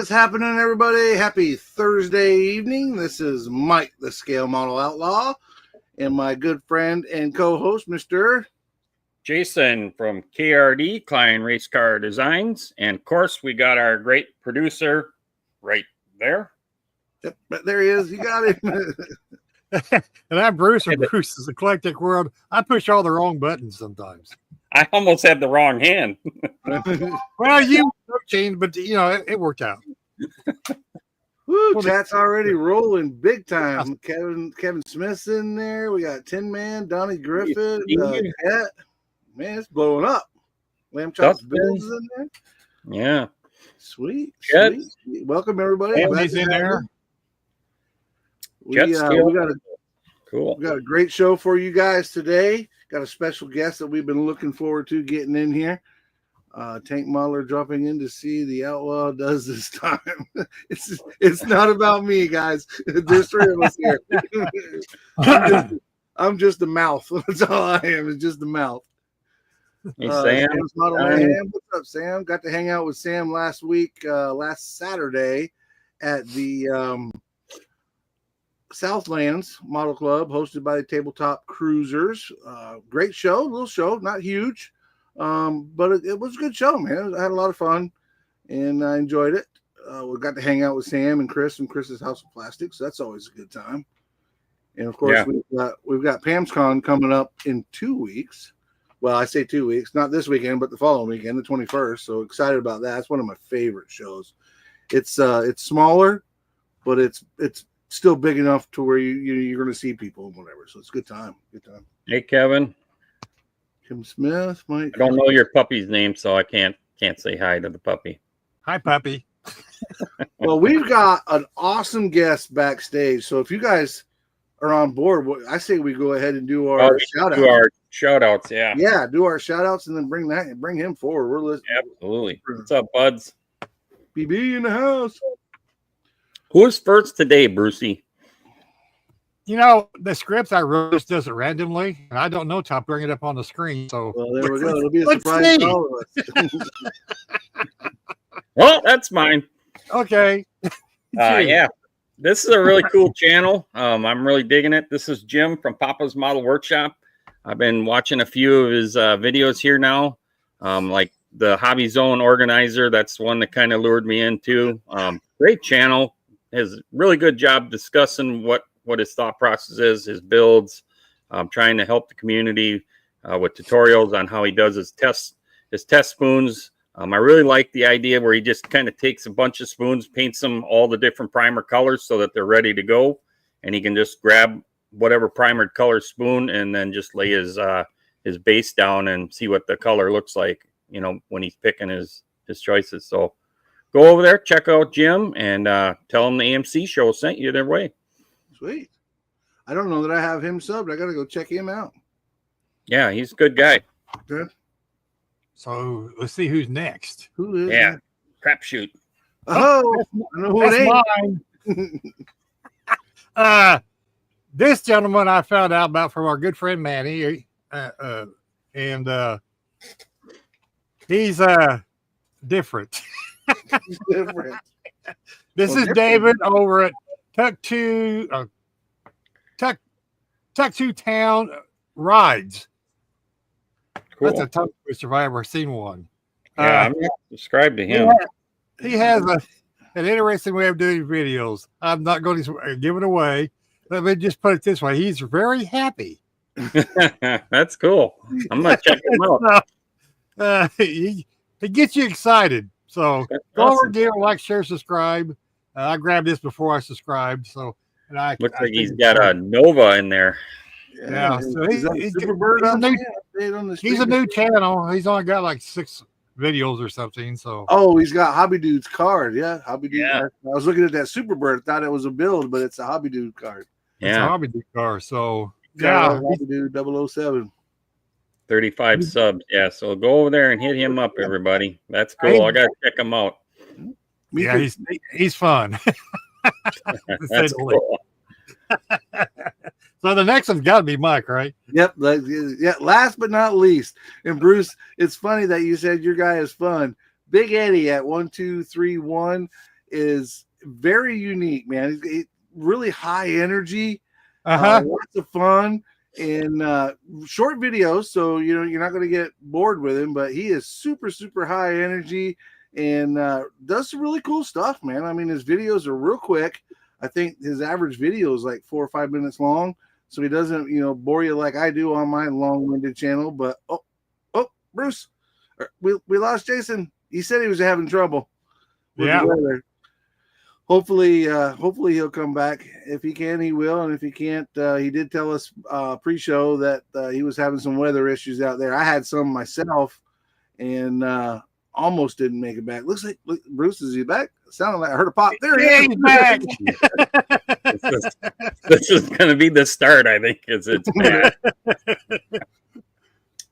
What's happening, everybody? Happy Thursday evening. This is Mike, the Scale Model Outlaw, and my good friend and co-host, Mr. Jason from KRD, Klein Race Car Designs. And of course, we got our great producer right there. Yep, there he is. You got him. And I'm Bruce, and Bruce is Eclectic-World. I push all the wrong buttons sometimes. I almost had the wrong hand. Well, you changed, but you know it worked out. Woo, chat's already rolling big time. Kevin Smith's in there. We got Tin Man, Donnie Griffith, Cat. Man, it's blowing up. Lamb Chops Bills is in there. Yeah. Sweet. Welcome, everybody. He's in there. We got a great show for you guys today. Got a special guest that we've been looking forward to getting in here. Tank Modeler dropping in to see the Outlaw does this time. It's not about me, guys. There's three of us here. I'm just the mouth. That's all I am. It's just the mouth. Hey, Sam. What's up, Sam? Got to hang out with Sam last Saturday at the Southlands Model Club, hosted by the Tabletop Cruisers. Great show, little show, not huge, but it was a good show, man. I had a lot of fun, and I enjoyed it. We got to hang out with Sam and Chris from Chris's House of Plastics, so that's always a good time. And of course, we've got Pam's Con coming up in 2 weeks. Well, I say 2 weeks, not this weekend, but the following weekend, the 21st. So excited about that. It's one of my favorite shows. It's smaller, but it's still big enough to where you're going to see people and whatever. So it's a good time. Hey, Kevin. Kim Smith, Mike. I don't know your puppy's name, so I can't say hi to the puppy. Hi, puppy. Well, we've got an awesome guest backstage. So if you guys are on board, I say we go ahead and do our shout-outs. Do our shout-outs, yeah. Yeah, do our shout-outs and then bring him forward. We're listening. Absolutely. What's up, buds? BB in the house. Who's first today, Brucey? You know, the scripts I wrote just does it randomly, and I don't know till I bring it up on the screen. So there we go. It'll be a surprise to all of us. Well, that's mine. Okay. Yeah. This is a really cool channel. I'm really digging it. This is Jim from Papa's Model Workshop. I've been watching a few of his videos here now, like the Hobby Zone Organizer. That's one that kind of lured me into. Great channel. Has a really good job discussing what his thought process is, his builds, trying to help the community with tutorials on how he does his test spoons. I really like the idea where he just kind of takes a bunch of spoons, paints them all the different primer colors so that they're ready to go, and he can just grab whatever primered color spoon and then just lay his base down and see what the color looks like, you know, when he's picking his choices. So go over there, check out Jim, and tell him the AMC show sent you their way. Sweet. I don't know that I have him subbed. I got to go check him out. Yeah, he's a good guy. Good. So let's see who's next. Who is? Yeah, crapshoot. Oh, I know who it is. Mine. This gentleman I found out about from our good friend Manny, and he's different. He's different. This is David over at TUCTOWNRIDEZZ. Cool. That's a tongue twister if I ever seen one. Yeah, I'm not subscribed to him. He has an interesting way of doing videos. I'm not going to give it away. Let me just put it this way. He's very happy. That's cool. I'm going to check him out. He gets you excited. So go over, give a like, share, subscribe. I grabbed this before I subscribed. So looks like he's got a Nova in there. Yeah. So he's a new channel. He's only got like 6 videos or something. So he's got Hobby Dude's card. Yeah, Hobby Dude. Yeah. I was looking at that Superbird. Thought it was a build, but it's a Hobby Dude card. Yeah, it's a Hobby Dude card. So Hobby Dude 007. 35 subs. Yeah, so go over there and hit him up, everybody. That's cool. I gotta check him out. Yeah, he's fun. That's cool. So the next one's got to be Mike, right? Yep. Yeah. Last but not least, and Bruce, it's funny that you said your guy is fun. Big Eddie at 1231 is very unique, man. He's really high energy, lots of fun, and short videos. So you're not going to get bored with him. But he is super, super high energy and does some really cool stuff, man. I mean, his videos are real quick. I think his average video is like 4 or 5 minutes long, so he doesn't bore you like I do on my long-winded channel. But Bruce, we lost Jason. He said he was having trouble with the weather. Hopefully he'll come back. If he can, he will, and if he can't, he did tell us pre-show that he was having some weather issues out there. I had some myself, and almost didn't make it back. Look, Bruce, is he back? Sounded like I heard a pop. There he is. He's back. This is going to be the start, I think, because it's bad.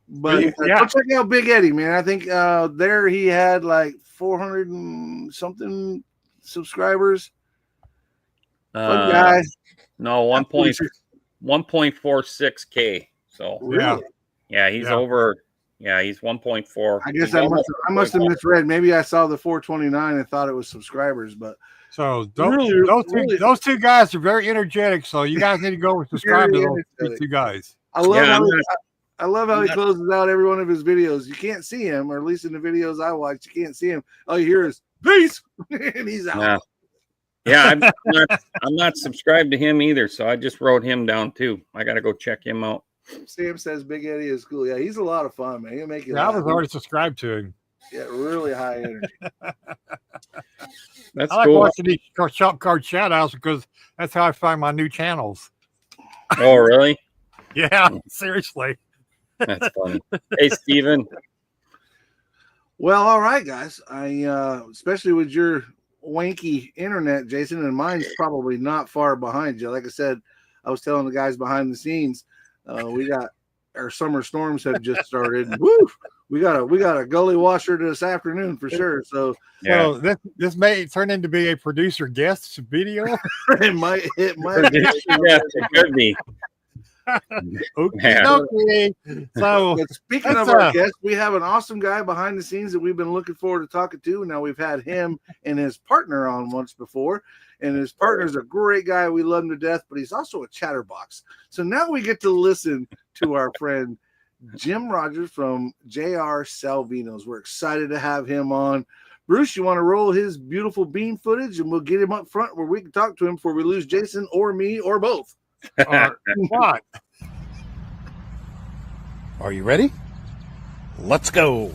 But go check out Big Eddie, man. I think there he had like 400 and something subscribers. Fun guy. No, 1.46K. So yeah, he's over. Yeah, he's 1.4. I guess I must have misread. Maybe I saw the 429 and thought it was subscribers, but so those two guys are very energetic. So you guys need to go and subscribe to those two guys. I love how he closes out every one of his videos. You can't see him, or at least in the videos I watch, you can't see him. All you hear is peace, and he's out. Yeah, I'm not subscribed to him either, so I just wrote him down too. I got to go check him out. Sam says Big Eddie is cool. Yeah, he's a lot of fun, man. He'll make you. I was already subscribed to him. Yeah, really high energy. That's I like cool. watching these shop card shout outs because that's how I find my new channels. Oh, really? Yeah, seriously. That's funny. Hey, Steven. Well, all right, guys. Especially with your wanky internet, Jason, and mine's probably not far behind you. Like I said, I was telling the guys behind the scenes, we got our summer storms have just started. Woo! We got a gully washer this afternoon for sure. So this may turn into be a producer guest video. it might. Yeah, it could be. Okay. So but speaking of our guests, we have an awesome guy behind the scenes that we've been looking forward to talking to. Now we've had him and his partner on once before, and his partner's a great guy. We love him to death, but he's also a chatterbox. So now we get to listen to our friend Jim Rogers from JR Salvinos. We're excited to have him on. Bruce, you want to roll his beautiful bean footage, and we'll get him up front where we can talk to him before we lose Jason or me or both. What? Are you ready? Let's go.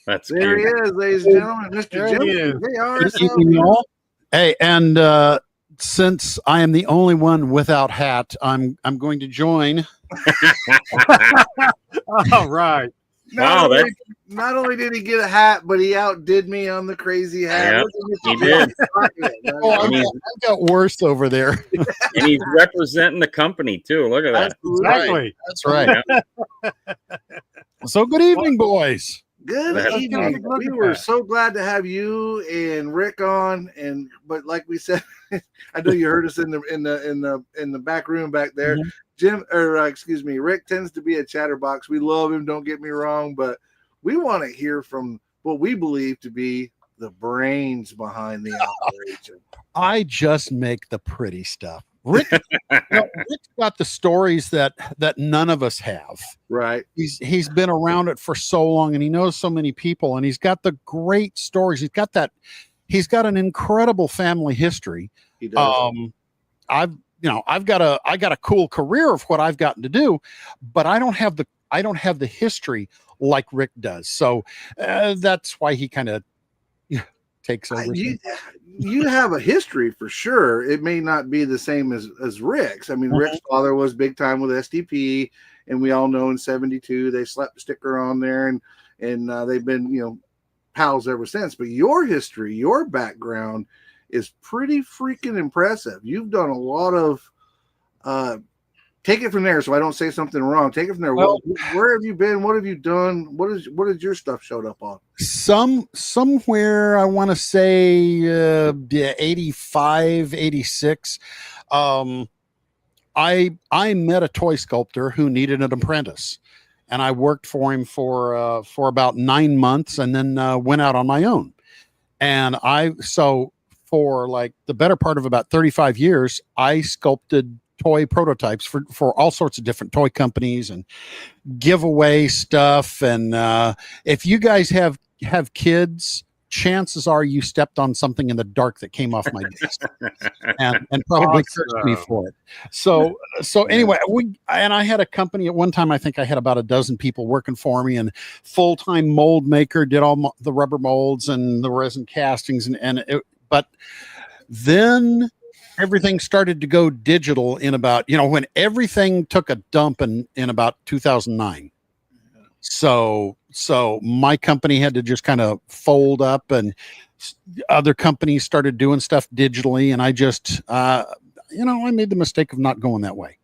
That's there cute. he is, ladies and gentlemen, Mr. Jim. Good evening, all. Hey, and since I am the only one without hat, I'm going to join. All right. Wow, Not only did he get a hat, but he outdid me on the crazy hat. Yeah, he did. Oh, I've got worse over there. And he's representing the company too. Look at that. Exactly. That's right. So good evening, boys. Good evening. We were so glad to have you and Rick on, but like we said, I know you heard us in the back room back there. Mm-hmm. Rick tends to be a chatterbox. We love him, don't get me wrong, but we want to hear from what we believe to be the brains behind the operation. I just make the pretty stuff. Rick, Rick's got the stories that none of us have. Right. He's been around it for so long, and he knows so many people, and he's got the great stories. He's got an incredible family history. He does. I've got a cool career of what I've gotten to do, but I don't have the history like Rick does. So that's why he kind of takes over. You have a history for sure. It may not be the same as Rick's. I mean, Rick's father was big time with SDP, and we all know in '72 they slapped a sticker on there, and they've been pals ever since. But your history, your background is pretty freaking impressive. You've done a lot of take it from there, so I don't say something wrong. Take it from there. Well, where have you been? What have you done? What did your stuff showed up on? Somewhere, I want to say 85, 86. I met a toy sculptor who needed an apprentice, and I worked for him for about 9 months, and then went out on my own. And for like the better part of about 35 years, I sculpted toy prototypes for all sorts of different toy companies and giveaway stuff. And if you guys have kids, chances are you stepped on something in the dark that came off my desk and probably cursed me for it. So anyway, I had a company at one time. I think I had about a dozen people working for me, and full-time mold maker, did all the rubber molds and the resin castings, but then everything started to go digital in about, when everything took a dump in about 2009. So my company had to just kind of fold up, and other companies started doing stuff digitally. And I just, I made the mistake of not going that way.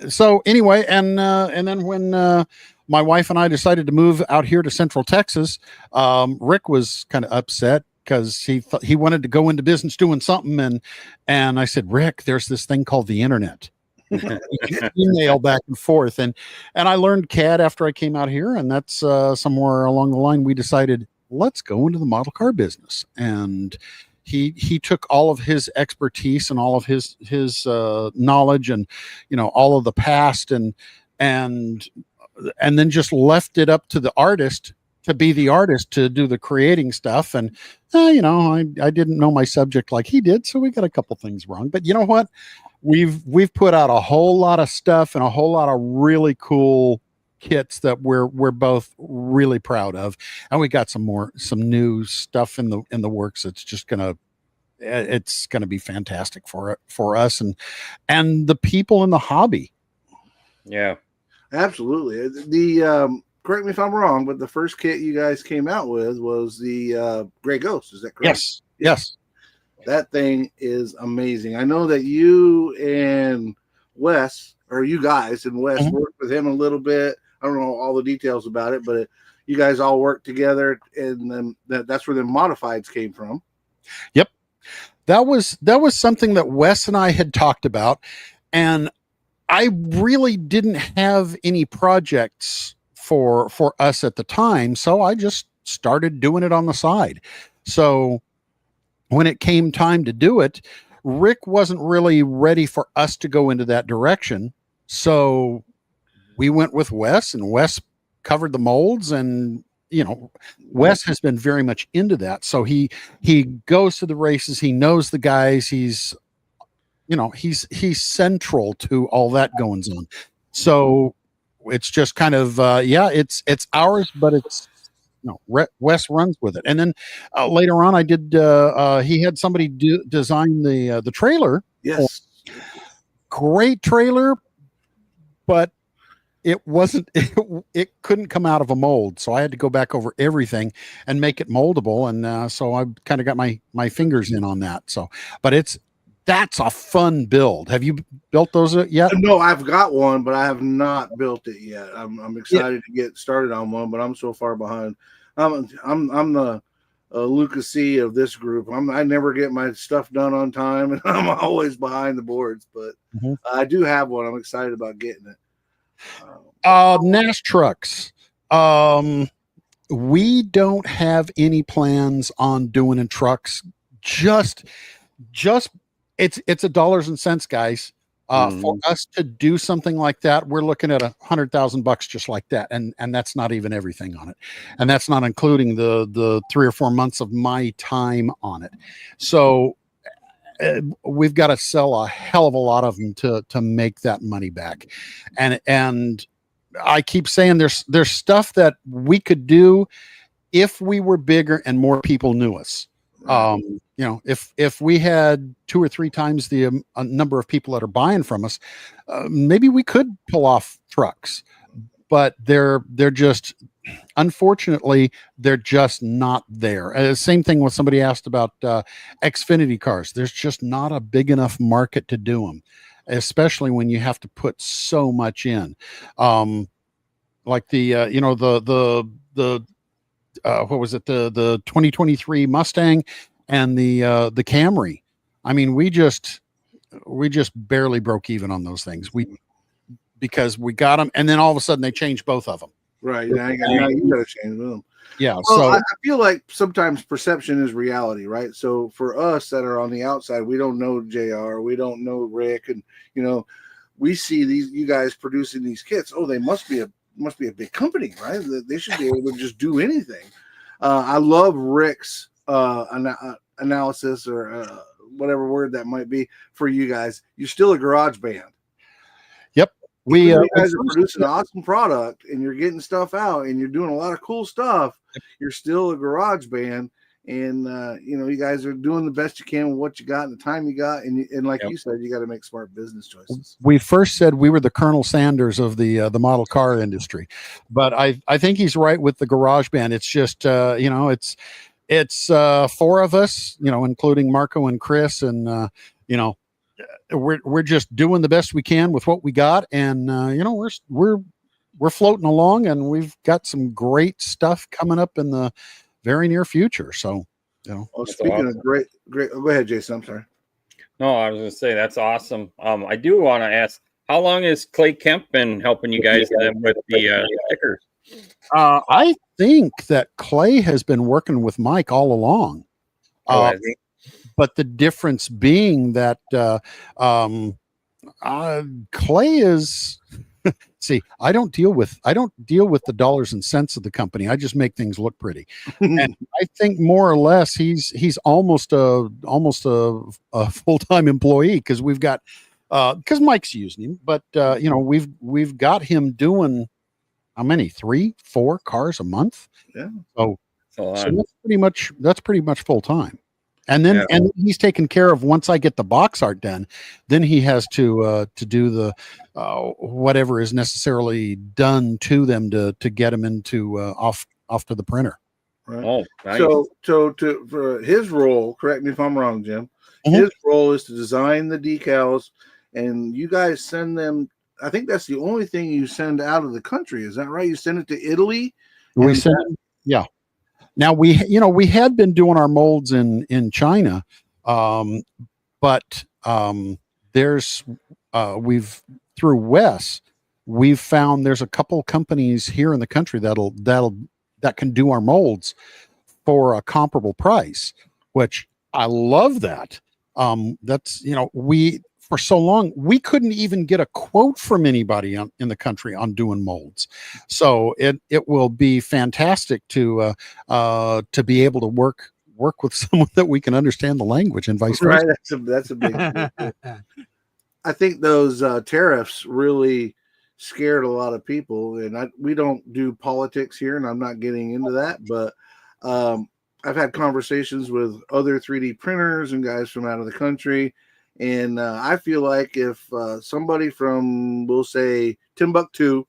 So anyway, and then when my wife and I decided to move out here to Central Texas, Rick was kind of upset, because he wanted to go into business doing something. And I said, Rick, there's this thing called the internet. Email back and forth. And I learned CAD after I came out here. And that's somewhere along the line, we decided, let's go into the model car business. And he took all of his expertise and all of his knowledge and, all of the past and then just left it up to the artist to be the artist, to do the creating stuff. And, I didn't know my subject like he did. So we got a couple things wrong, but you know what? We've put out a whole lot of stuff and a whole lot of really cool kits that we're both really proud of. And we got some new stuff in the works. It's just going to be fantastic for us and the people in the hobby. Yeah, absolutely. The, correct me if I'm wrong, but the first kit you guys came out with was the Gray Ghost. Is that correct? Yes. That thing is amazing. I know that you and Wes, or you guys and Wes, worked with him a little bit. I don't know all the details about it, but you guys all worked together, and then that's where the modifieds came from. Yep. That was something that Wes and I had talked about, and I really didn't have any projects for us at the time, so I just started doing it on the side. So when it came time to do it, Rick wasn't really ready for us to go into that direction, so we went with Wes, and Wes covered the molds. And Wes has been very much into that, so he goes to the races, he knows the guys, he's central to all that goings on. So it's just kind of it's ours, but it's Wes runs with it. And then later on, I did. He had somebody design the trailer. Yes, great trailer, but it wasn't. It couldn't come out of a mold, so I had to go back over everything and make it moldable. And so I kind of got my fingers in on that. So, but that's a fun build. Have you built those yet? No, I've got one, but I have not built it yet. I'm excited to get started on one, but I'm so far behind. I'm the Lucas C of this group. I never get my stuff done on time, and I'm always behind the boards. But I do have one. I'm excited about getting it. NAS trucks. We don't have any plans on doing in trucks. Just it's a dollars and cents, guys. For us to do something like that, we're looking at $100,000 just like that, and that's not even everything on it, and that's not including the 3 or 4 months of my time on it. So we've got to sell a hell of a lot of them to make that money back, and I keep saying there's stuff that we could do if we were bigger and more people knew us. You know, if we had 2 or 3 times the number of people that are buying from us, maybe we could pull off trucks, but they're just, unfortunately, they're just not there. Same thing when somebody asked about Xfinity cars. There's just not a big enough market to do them, especially when you have to put so much in. Like the you know, the what was it, the 2023 Mustang and the Camry. I mean, we just barely broke even on those things. Because we got them, and then all of a sudden they changed both of them. Right. Now you got to change them. Yeah. Well, So I feel like sometimes perception is reality, right? So for us that are on the outside, we don't know JR, we don't know Rick, and you know, we see you guys producing these kits. Oh, they must be a big company, right? They should be able to just do anything. I love Rick's analysis, or whatever word that might be for you guys. You're still a garage band. Yep. You guys are producing an awesome product, and you're getting stuff out, and you're doing a lot of cool stuff. You're still a garage band, and you know, you guys are doing the best you can with what you got and the time you got, and like you said, you got to make smart business choices. We first said we were the Colonel Sanders of the model car industry, but I think he's right with the garage band. It's just you know, it's 4 of us, you know, including Marco and Chris, and you know, we're just doing the best we can with what we got, and you know, we're floating along, and we've got some great stuff coming up in the very near future. So, you know. Well, speaking of great, oh, go ahead, Jason. I'm sorry. No, I was going to say that's awesome. I do want to ask, how long has Clay Kemp been helping you guys with the stickers? I think that Clay has been working with Mike all along. But the difference being that Clay is see, I don't deal with the dollars and cents of the company. I just make things look pretty. And I think more or less he's almost a full-time employee, because we've got because Mike's using him, but you know, we've got him doing how many, 3, 4 cars a month. Yeah. So that's pretty much full time. And then and he's taken care of, once I get the box art done, then he has to do the whatever is necessarily done to them to get them into off to the printer. Right. Oh, nice. So for his role, correct me if I'm wrong, Jim. His role is to design the decals, and you guys send them. I think that's the only thing you send out of the country. Is that right? You send it to Italy. We send, yeah. Now we had been doing our molds in China, but there's we've through Wes, we've found there's a couple companies here in the country that can do our molds for a comparable price, which I love that. That's, you know, for so long we couldn't even get a quote from anybody in the country on doing molds. So it will be fantastic to be able to work with someone that we can understand the language, and vice versa. Right, that's a big I think those tariffs really scared a lot of people, and we don't do politics here, and I'm not getting into that, but I've had conversations with other 3D printers and guys from out of the country. And I feel like if somebody from, we'll say, Timbuktu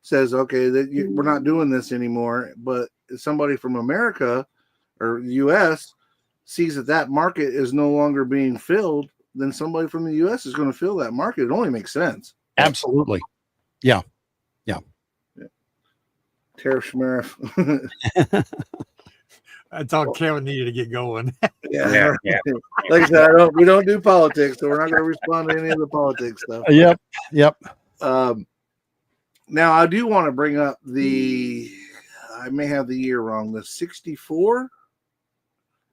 says, okay, we're not doing this anymore, but if somebody from America or the U.S. sees that market is no longer being filled, then somebody from the U.S. is going to fill that market. It only makes sense. Absolutely. Yeah. Tariff Schmariff. That's all Kevin needed to get going. Yeah. Like I said, we don't do politics, so we're not going to respond to any of the politics stuff. Yep. Now, I do want to bring up I may have the year wrong, the 64.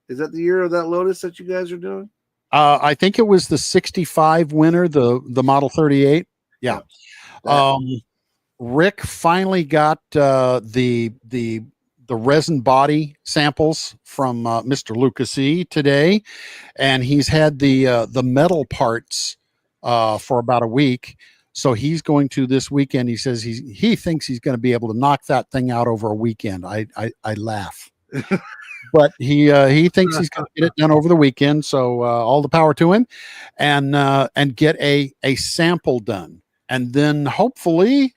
Is that the year of that Lotus that you guys are doing? I think it was the 65 winner, the Model 38. Yeah. Rick finally got the resin body samples from Mr. Lucas E today, and he's had the metal parts for about a week. So he's going to this weekend. He says he thinks he's going to be able to knock that thing out over a weekend. I laugh. But he thinks he's going to get it done over the weekend. So all the power to him, and get a sample done, and then hopefully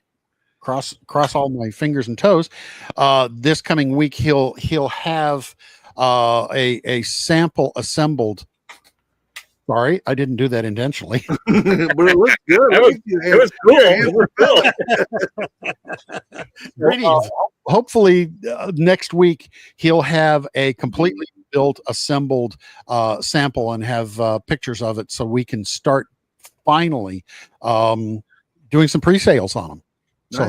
cross all my fingers and toes. This coming week he'll have a sample assembled. Sorry, I didn't do that intentionally. But it looks good. It was cool. Hopefully next week he'll have a completely built, assembled sample and have pictures of it, so we can start finally doing some pre-sales on them. So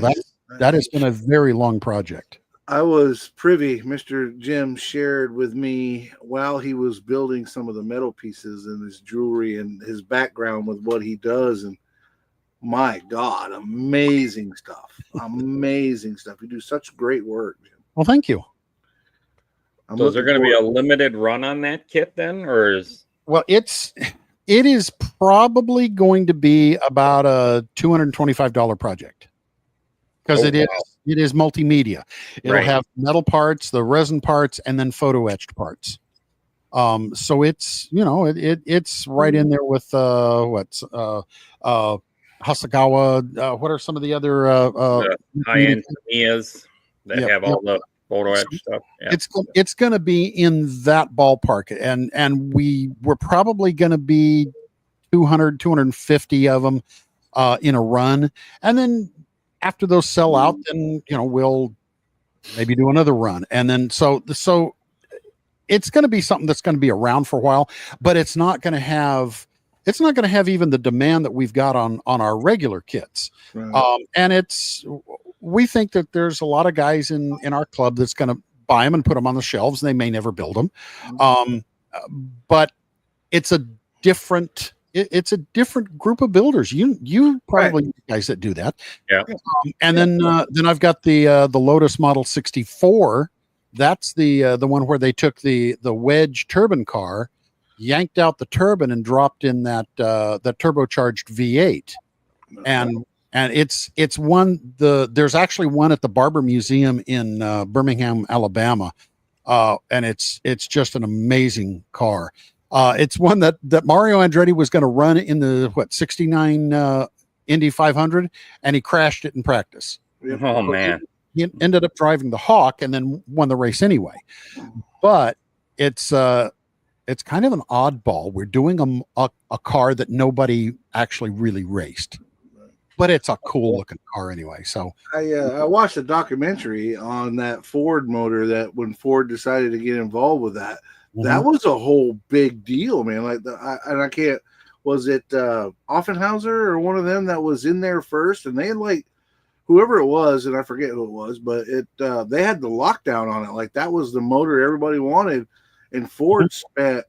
that has been a very long project. I was privy. Mr. Jim shared with me while he was building some of the metal pieces and his jewelry and his background with what he does. And my God, amazing stuff. Amazing stuff. You do such great work, Jim. Well, thank you. So is there going to be a limited run on that kit then, or is? Well, it is probably going to be about a $225 project, because it is multimedia. It'll have metal parts, the resin parts, and then photo etched parts. So it's, it's right in there with Hasagawa. What are some of the other high-end Tamiya's that have all the photo etched stuff? Yeah. It's going to be in that ballpark, and we're probably going to be 200, 250 of them in a run, and then after those sell out, then we'll maybe do another run, and then so it's going to be something that's going to be around for a while, but it's not going to have even the demand that we've got on our regular kits. Right. And we think that there's a lot of guys in our club that's going to buy them and put them on the shelves, and they may never build them. But it's a different group of builders. You probably guys that do that. Yeah. And then I've got the Lotus Model 64. That's the one where they took the wedge turbine car, yanked out the turbine, and dropped in that turbocharged V8. And it's one, there's actually one at the Barber Museum in Birmingham, Alabama. And it's just an amazing car. It's one that Mario Andretti was going to run in the 69 Indy 500, and he crashed it in practice. Oh man! He ended up driving the Hawk and then won the race anyway. But it's kind of an oddball. We're doing a car that nobody actually really raced, but it's a cool looking car anyway. So I watched a documentary on that Ford motor, that when Ford decided to get involved with that. That was a whole big deal, man. Like was it Offenhauser or one of them that was in there first? And they had whoever it was, and I forget who it was, but they had the lockdown on it. Like that was the motor everybody wanted, and Ford spent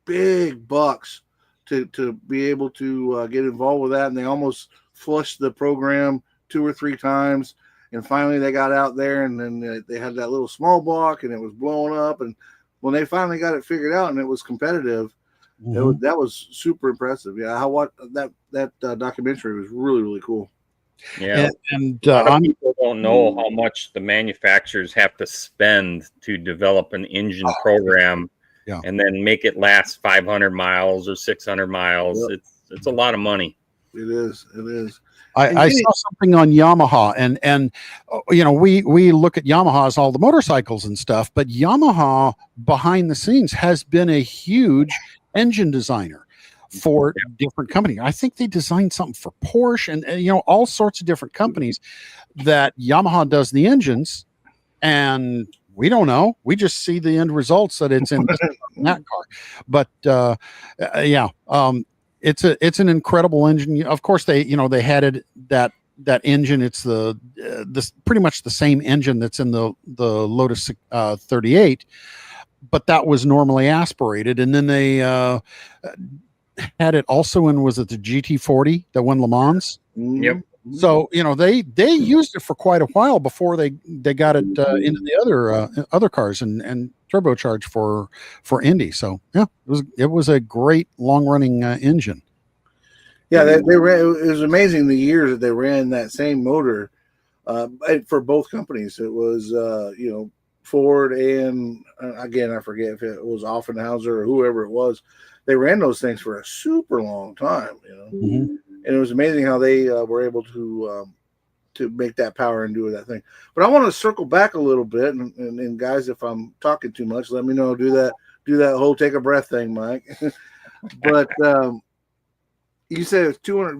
big bucks to be able to get involved with that, and they almost flushed the program 2 or 3 times, and finally they got out there, and then they had that little small block, and it was blowing up, and when they finally got it figured out and it was competitive, that was super impressive. Yeah, that documentary was really, really cool. Yeah, and people don't know how much the manufacturers have to spend to develop an engine program, and then make it last 500 miles or 600 miles. Yep. It's a lot of money. It is. I saw something on Yamaha, and we look at Yamaha as all the motorcycles and stuff, but Yamaha behind the scenes has been a huge engine designer for different companies. I think they designed something for Porsche and all sorts of different companies that Yamaha does the engines, and we don't know. We just see the end results that it's in that car. But it's an incredible engine. Of course, they had that engine. It's the pretty much the same engine that's in the Lotus 38, but that was normally aspirated. And then they had it also in, was it the GT40 that won Le Mans? Yep. So they used it for quite a while before they got it into the other cars and turbocharged for Indy. So yeah, it was a great long running engine. Yeah, they ran. It was amazing the years that they ran that same motor for both companies. It was Ford and again I forget if it was Offenhauser or whoever it was. They ran those things for a super long time, Mm-hmm. And it was amazing how they were able to make that power and do that thing. But I want to circle back a little bit, and guys, if I'm talking too much, let me know. Do that whole take a breath thing, Mike. But you said it's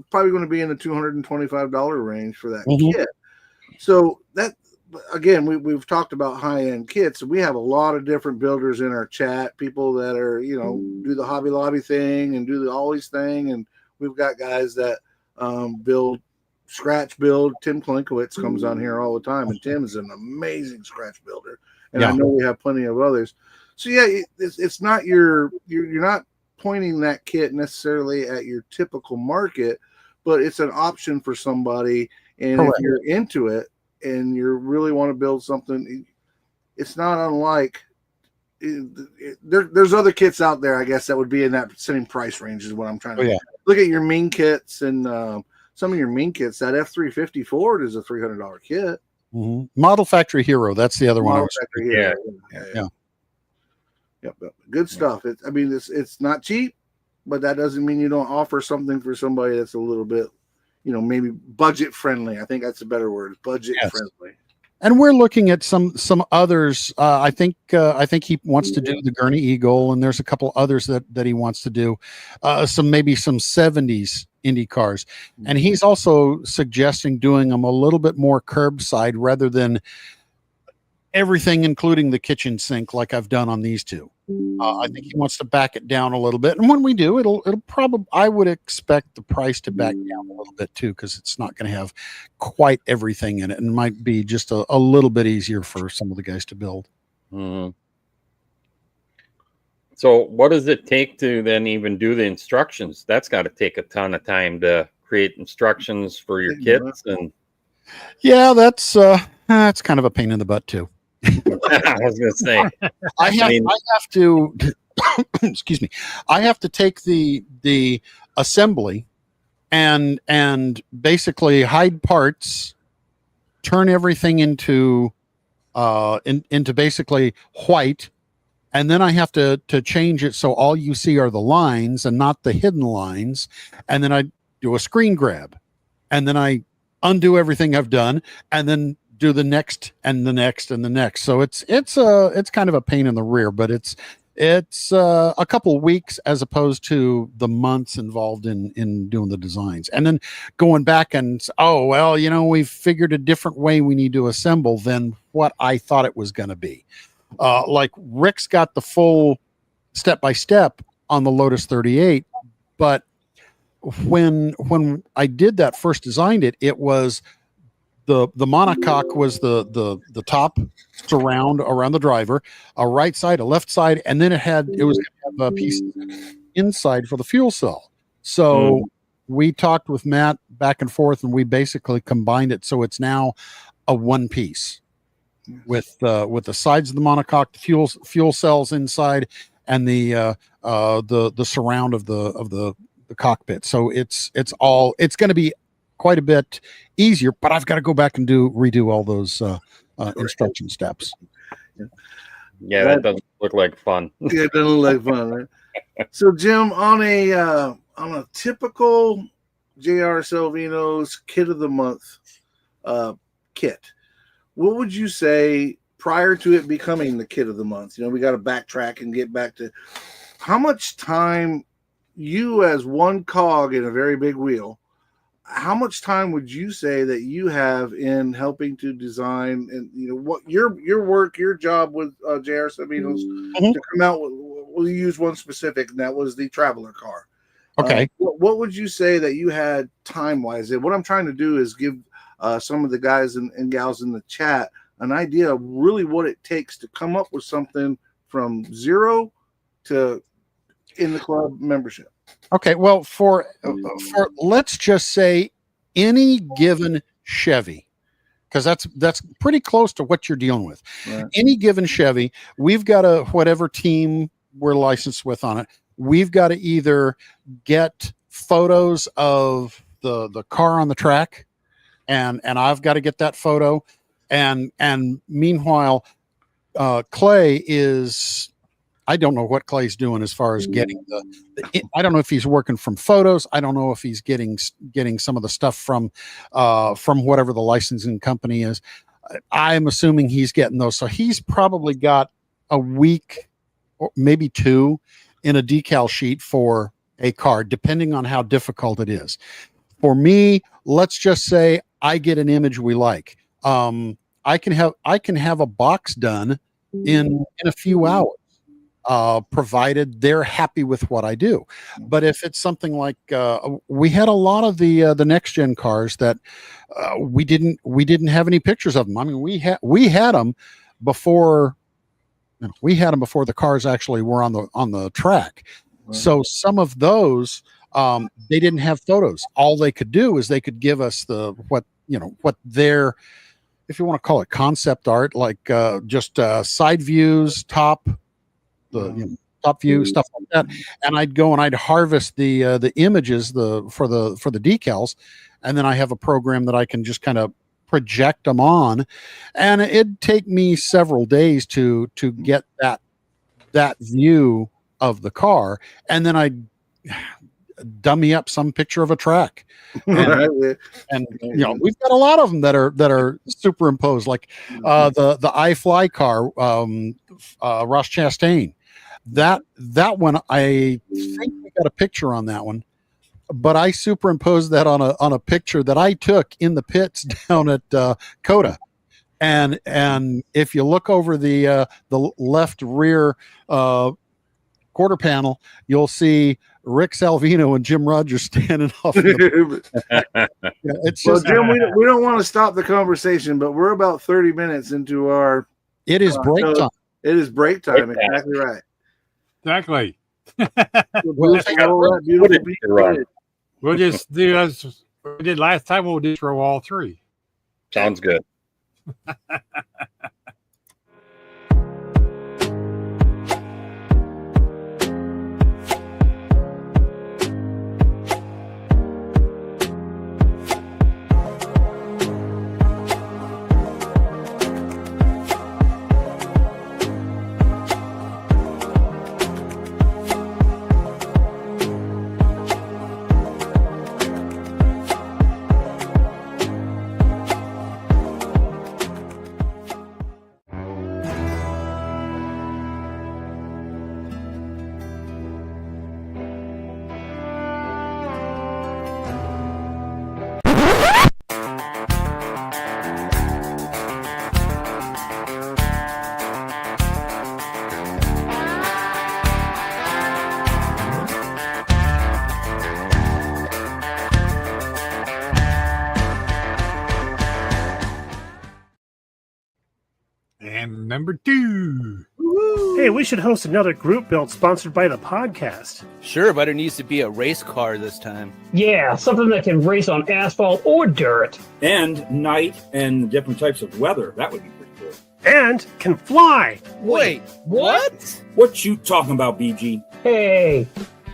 probably going to be in the $225 range for that kit. So that, again, we've talked about high-end kits. We have a lot of different builders in our chat, people that are, do the Hobby Lobby thing and do the Always thing. And we've got guys that scratch build. Tim Klinkowitz comes on here all the time, and Tim is an amazing scratch builder. And I know we have plenty of others. So yeah, it's not you're not pointing that kit necessarily at your typical market, but it's an option for somebody. And Correct. If you're into it and you really want to build something, it's not unlike there's other kits out there, I guess, that would be in that same price range is what I'm trying to look at. Your mean kits and some of your mean kits. That F350 Ford is a $300 kit. Mm-hmm. Model Factory Hero, that's the other one. Yeah. Yep. Good stuff. It's not cheap, but that doesn't mean you don't offer something for somebody that's a little bit, maybe budget friendly. I think that's a better word, budget friendly. And we're looking at some others. I think he wants to do the Gurney Eagle, and there's a couple others that he wants to do. Some 70s Indy cars, and he's also suggesting doing them a little bit more curbside rather than everything, including the kitchen sink, like I've done on these two. I think he wants to back it down a little bit, and when we do, it'll probably, I would expect the price to back down a little bit too, because it's not going to have quite everything in it, and might be just a little bit easier for some of the guys to build. Mm-hmm. So, what does it take to then even do the instructions? That's got to take a ton of time to create instructions for your kits, and that's kind of a pain in the butt too. I was going to say, I have to excuse me. I have to take the assembly and basically hide parts, turn everything into basically white, and then I have to change it so all you see are the lines and not the hidden lines, and then I do a screen grab, and then I undo everything I've done, and then do the next and the next and the next. So it's kind of a pain in the rear, but it's a couple of weeks as opposed to the months involved in doing the designs, and then going back and we've figured a different way we need to assemble than what I thought it was going to be. Like Rick's got the full step-by-step on the Lotus 38, but when I did that first designed it was the monocoque was the top surround around the driver, a right side, a left side, and then it was going to have a piece inside for the fuel cell. So we talked with Matt back and forth, and we basically combined it so it's now a one piece with the sides of the monocoque, the fuel cells inside, and the surround of the cockpit. So it's going to be quite a bit easier, but I've got to go back and redo all those instruction steps. Yeah, that doesn't look like fun. Yeah, it doesn't look like fun, right? So, Jim, on a typical JR Salvino's Kit of the Month kit, what would you say prior to it becoming the Kit of the Month? We got to backtrack and get back to how much time you, as one cog in a very big wheel, how much time would you say that you have in helping to design and what your work, your job with JR Salvino's to come out with? We'll use one specific, and that was the Traveler car. Okay. What would you say that you had time wise? And what I'm trying to do is give some of the guys and gals in the chat an idea of really what it takes to come up with something from 0 to in the club membership? Okay, well, for let's just say any given Chevy, because that's pretty close to what you're dealing with. Right. Any given Chevy, we've got a whatever team we're licensed with on it. We've got to either get photos of the car on the track, and I've got to get that photo, and meanwhile, Clay is. I don't know what Clay's doing as far as getting I don't know if he's working from photos. I don't know if he's getting some of the stuff from whatever the licensing company is. I'm assuming he's getting those. So he's probably got a week or maybe 2 in a decal sheet for a car, depending on how difficult it is. For me, let's just say I get an image we like. I can have a box done in a few hours. Provided they're happy with what I do. But if it's something like we had a lot of the next gen cars that we didn't have any pictures of them. I mean, we had them before the cars actually were on the track. Right. So some of those they didn't have photos. All they could do is they could give us what their, if you want to call it concept art, like just side views, top view, stuff like that, and I'd go and I'd harvest the images for the decals, and then I have a program that I can just kind of project them on, and it'd take me several days to get that view of the car, and then I'd dummy up some picture of a track, and we've got a lot of them that are superimposed, like the iFly car, Ross Chastain. That one, I think we got a picture on that one, but I superimposed that on a picture that I took in the pits down at COTA, and if you look over the left rear quarter panel, you'll see Rick Salvino and Jim Rogers standing off. It's just, Jim, we don't want to stop the conversation, but we're about 30 minutes into our. It is break time. It is break time. Exactly right. Exactly. We'll just do as we did last time. We'll just throw all 3. Sounds good. And number 2. Hey, we should host another group build sponsored by the podcast. Sure, but it needs to be a race car this time. Yeah, something that can race on asphalt or dirt. And night and different types of weather. That would be pretty cool. And can fly. Wait, what? What you talking about, BG? Hey,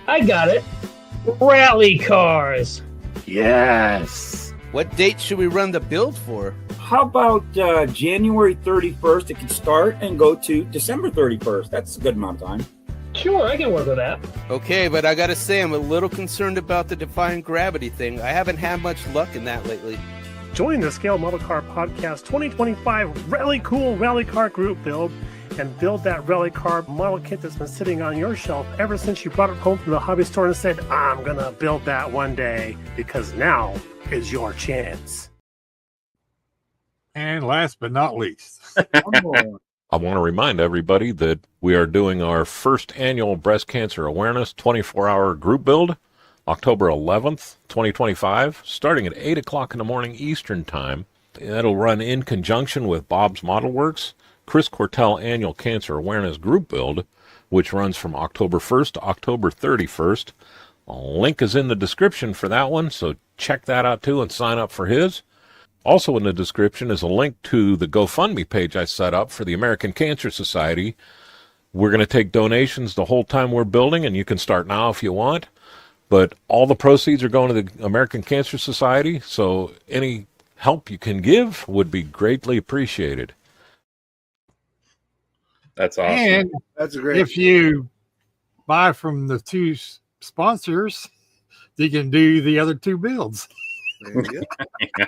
I got it. Rally cars. Yes. What date should we run the build for? How about January 31st? It can start and go to December 31st. That's a good amount of time. Sure, I can work with that. Okay, but I gotta say, I'm a little concerned about the defying gravity thing. I haven't had much luck in that lately. Join the Scale Model Car Podcast 2025 Rally Cool Rally Car Group Build and build that rally car model kit that's been sitting on your shelf ever since you brought it home from the hobby store and said, I'm gonna build that one day, because now is your chance. And last but not least, I want to remind everybody that we are doing our first annual breast cancer awareness 24-hour group build, October 11th, 2025, starting at 8 o'clock in the morning Eastern Time. That'll run in conjunction with Bob's Model Works. Chris Cortell Annual Cancer Awareness Group Build, which runs from October 1st to October 31st. A link is in the description for that one, so check that out too and sign up for his. Also in the description is a link to the GoFundMe page I set up for the American Cancer Society. We're going to take donations the whole time we're building, and you can start now if you want. But all the proceeds are going to the American Cancer Society, so any help you can give would be greatly appreciated. That's awesome. And That's a great. if you buy from the two sponsors, you can do the other two builds. There you go.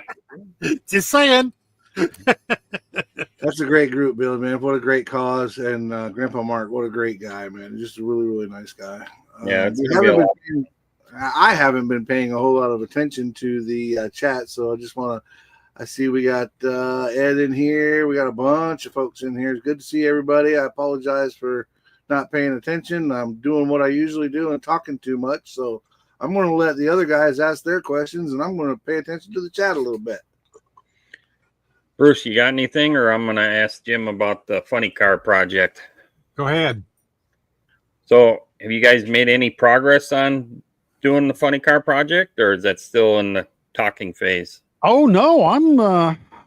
Just saying. That's a great group, Billy, man. What a great cause. And Grandpa Mark, what a great guy, man. Just a really, really nice guy. Yeah, I haven't been paying a whole lot of attention to the chat, so I just want to. I see we got Ed in here. We got a bunch of folks in here. It's good to see everybody. I apologize for not paying attention. I'm doing what I usually do and talking too much, so I'm going to let the other guys ask their questions, and I'm going to pay attention to the chat a little bit. Bruce, you got anything, or I'm going to ask Jim about the funny car project? Go ahead. So have you guys made any progress on doing the funny car project, or is that still in the talking phase? Oh no,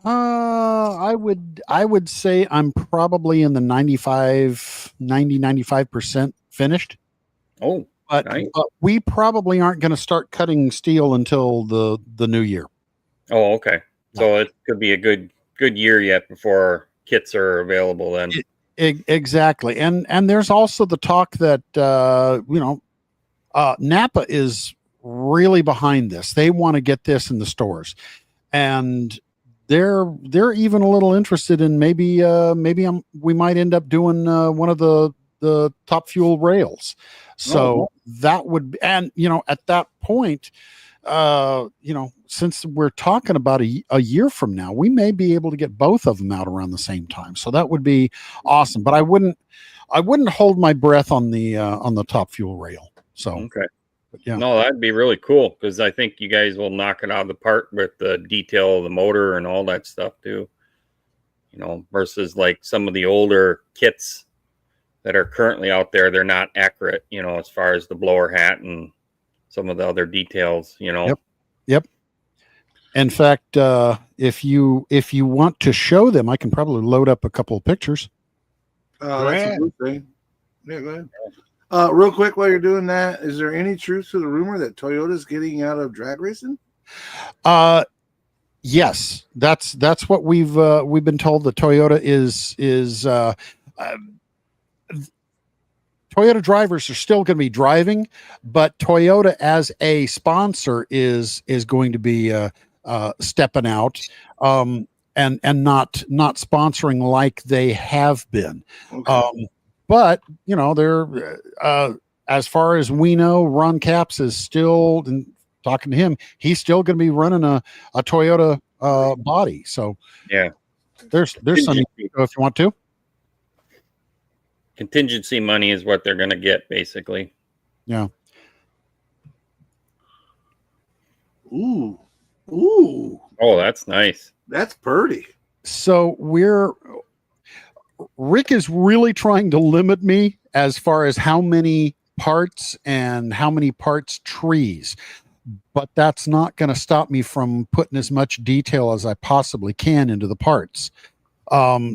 I would say I'm probably in the 95% finished. Oh, but, nice. but we probably aren't going to start cutting steel until the new year. Oh, okay. So it could be a good year yet before kits are available then. Exactly. And there's also the talk that Napa is really behind this. They want to get this in the stores, and they're even a little interested in maybe we might end up doing one of the Top Fuel rails. So that would, and at that point, since we're talking about a year from now, we may be able to get both of them out around the same time. So that would be awesome. But I wouldn't hold my breath on the Top Fuel rail. So okay. Yeah. No, that'd be really cool, because I think you guys will knock it out of the park with the detail of the motor and all that stuff too. Versus like some of the older kits that are currently out there, they're not accurate, as far as the blower hat and some of the other details, Yep. In fact, if you want to show them, I can probably load up a couple of pictures. That's a good thing. Yeah, go ahead. Real quick, while you're doing that, is there any truth to the rumor that Toyota's getting out of drag racing? Yes, that's what we've been told. That Toyota is Toyota drivers are still going to be driving, but Toyota as a sponsor is going to be stepping out and not sponsoring like they have been. Okay. But they're as far as we know, Ron Capps is still, and talking to him, he's still going to be running a Toyota body. So yeah, there's some if you want to. Contingency money is what they're going to get, basically. Yeah. Ooh. Oh, that's nice. That's pretty. So Rick is really trying to limit me as far as how many parts and how many parts trees, but that's not going to stop me from putting as much detail as I possibly can into the parts. There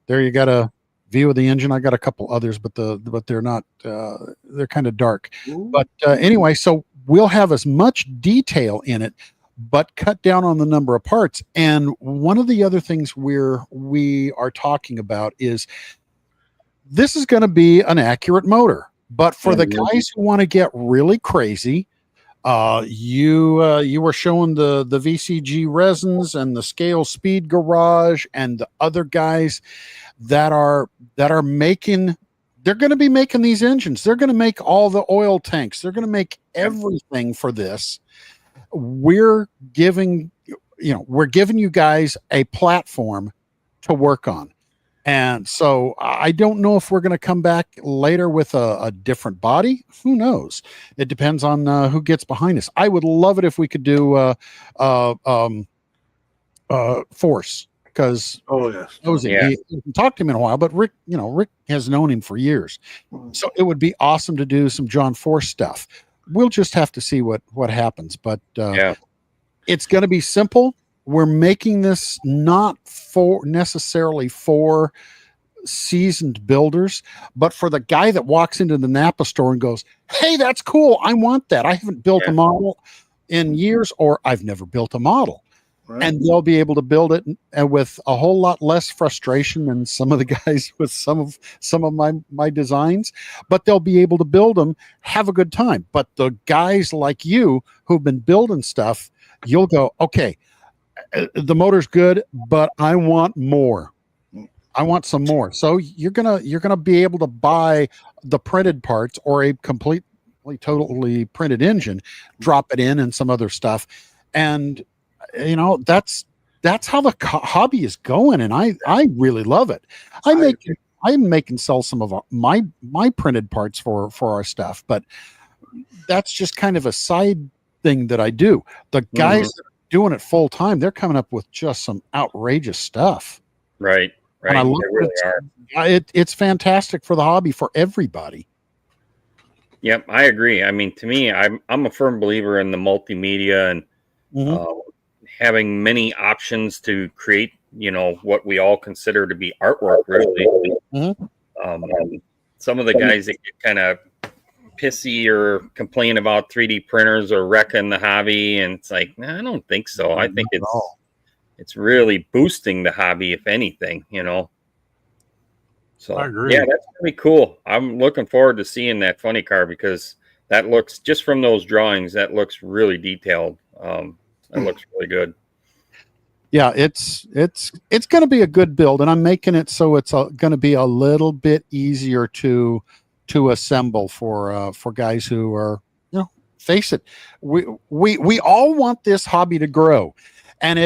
you got a view of the engine. I got a couple others, but they're not, they're kind of dark. Ooh. But anyway, so we'll have as much detail in it, but cut down on the number of parts. And one of the other things we are talking about is this is going to be an accurate motor, but for the guys who want to get really crazy, you were showing the VCG resins and the Scale Speed Garage and the other guys that are making, they're going to be making these engines. They're going to make all the oil tanks. They're going to make everything for this. We're giving you guys a platform to work on. And so I don't know if we're going to come back later with a different body. Who knows? It depends on who gets behind us. I would love it if we could do Force. because Oh yes. he hasn't talked to him in a while, but Rick has known him for years. So it would be awesome to do some John Force stuff. We'll just have to see what happens, but it's going to be simple. We're making this not necessarily for seasoned builders, but for the guy that walks into the Napa store and goes, "Hey, that's cool. I want that. I haven't built a model in years, or I've never built a model." Right. And they'll be able to build it with a whole lot less frustration than some of the guys with some of my designs, but they'll be able to build them, have a good time. But the guys like you who've been building stuff, you'll go, okay, the motor's good, but I want more. I want some more. So you're gonna be able to buy the printed parts or a totally printed engine, drop it in and some other stuff, and that's how the hobby is going, and I really love it. I make and sell some of my printed parts for our stuff, but that's just kind of a side thing that I do. The guys that are doing it full time, they're coming up with just some outrageous stuff. Right. And I love it. It's fantastic for the hobby, for everybody. Yep, I agree. I mean, to me, I'm a firm believer in the multimedia and having many options to create, what we all consider to be artwork, really. Some of the guys that get kind of pissy or complain about 3D printers or wrecking the hobby, and it's like, I don't think so. I think it's really boosting the hobby, if anything, So I agree. Yeah, that's really cool. I'm looking forward to seeing that funny car, because that looks, just from those drawings, that looks really detailed. That looks really good. Yeah, it's going to be a good build, and I'm making it so it's going to be a little bit easier to assemble for guys who are, face it, we all want this hobby to grow, and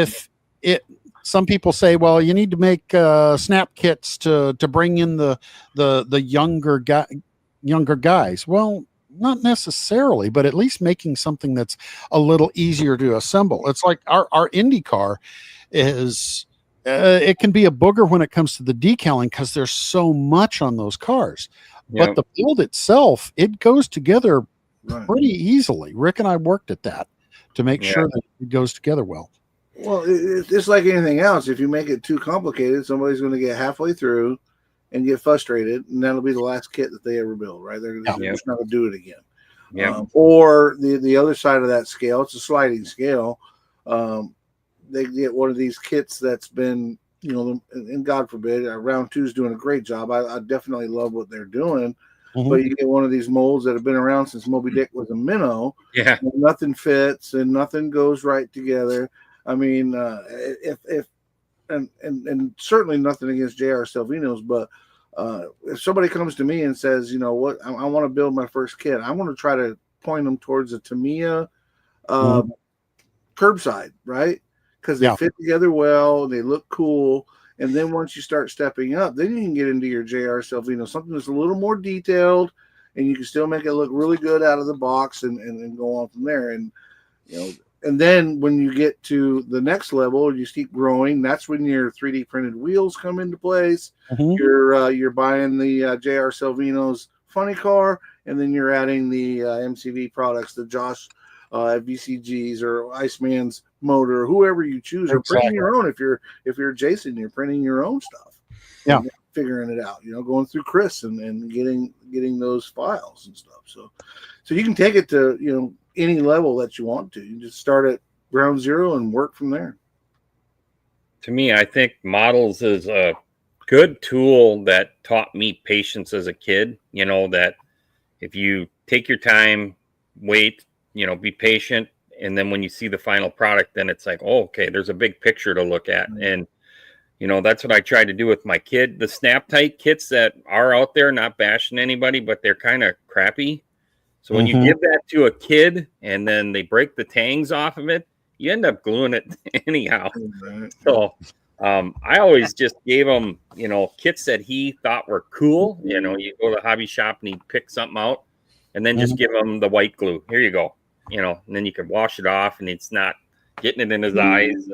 some people say, well, you need to make snap kits to bring in the younger guys. Well, not necessarily, but at least making something that's a little easier to assemble. It's like our Indy car is, it can be a booger when it comes to the decaling, because there's so much on those cars. But the build itself, it goes together pretty easily. Rick and I worked at that to make sure that it goes together well. Well, it's like anything else. If you make it too complicated, somebody's going to get halfway through and get frustrated, and that'll be the last kit that they ever build, right? They're just not going to do it again. Or the other side of that scale, it's a sliding scale. They get one of these kits that's been, and God forbid, Round 2 is doing a great job. I definitely love what they're doing. But you get one of these molds that have been around since Moby Dick was a minnow. Yeah. And nothing fits and nothing goes right together. I mean, and certainly nothing against JR Salvinos, but if somebody comes to me and says, I want to build my first kit, I want to try to point them towards a Tamiya curbside, right? Because they fit together well, they look cool. And then once you start stepping up, then you can get into your JR Salvino, something that's a little more detailed, and you can still make it look really good out of the box and go on from there. And, and then when you get to the next level, you keep growing. That's when your 3D printed wheels come into place. You're buying the JR Salvino's funny car, and then you're adding the MCV products, the Josh VCGs or Iceman's motor, whoever you choose, or printing your own. If you're Jason, you're printing your own stuff. Figuring it out. Going through Chris and getting those files and stuff. So you can take it to any level that you want to. You just start at ground zero and work from there. To me, I think models is a good tool that taught me patience as a kid. That if you take your time, wait, be patient, and then when you see the final product, then it's like, oh, okay, there's a big picture to look at. And that's what I tried to do with my kid. The snap tight kits that are out there, not bashing anybody, but they're kind of crappy. So when you give that to a kid and then they break the tangs off of it, you end up gluing it anyhow. So I always just gave him, kits that he thought were cool. You go to the hobby shop and he pick something out, and then just give him the white glue. Here you go. And then you can wash it off, and it's not getting it in his eyes.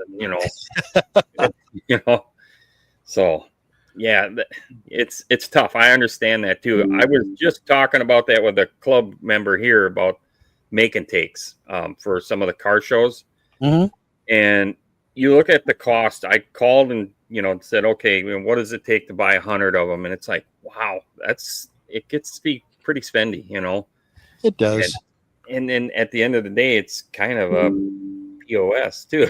And, you know. So yeah, it's tough. I understand that too. I was just talking about that with a club member here about make and takes for some of the car shows. Mm-hmm. And you look at the cost. I called and said, okay, what does it take to buy 100 of them? And it's like, wow, it gets to be pretty spendy, It does. And then at the end of the day, it's kind of a POS too,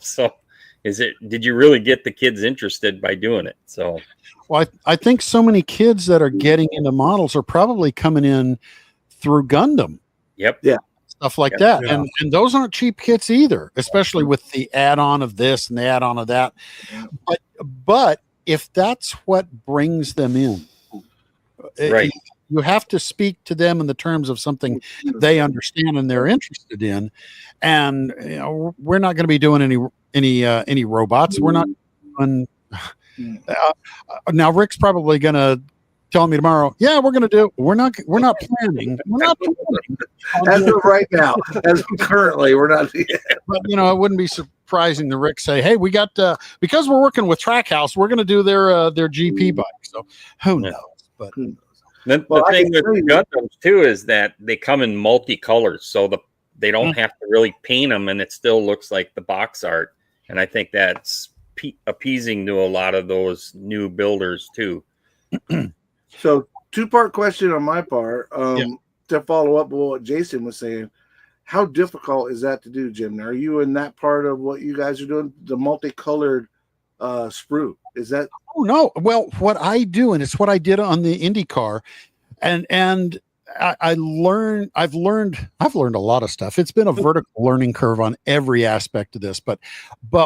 So did you really get the kids interested by doing it? So, well, I think so many kids that are getting into models are probably coming in through Gundam. Yep. Yeah. Stuff like that. Yeah. And those aren't cheap kits either, especially with the add-on of this and the add-on of that. But if that's what brings them in, right. You have to speak to them in the terms of something they understand and they're interested in. And we're not going to be doing any robots. We're not doing, now Rick's probably going to tell me tomorrow, yeah, we're going to do it. We're not planning. We're not planning. As of right now, as of currently, we're not. But it wouldn't be surprising to Rick say, hey, we got because we're working with Trackhouse, we're going to do their GP bike. So who knows? But the thing with the Gundams too is that they come in multicolors, so they don't have to really paint them, and it still looks like the box art. And I think that's appeasing to a lot of those new builders too. So, two-part question on my part. To follow up with what Jason was saying, how difficult is that to do, Jim? Are you in that part of what you guys are doing, the multicolored sprue? Is that? Oh no. Well, what I do, and it's what I did on the IndyCar, and I've learned a lot of stuff. It's been a vertical learning curve on every aspect of this, but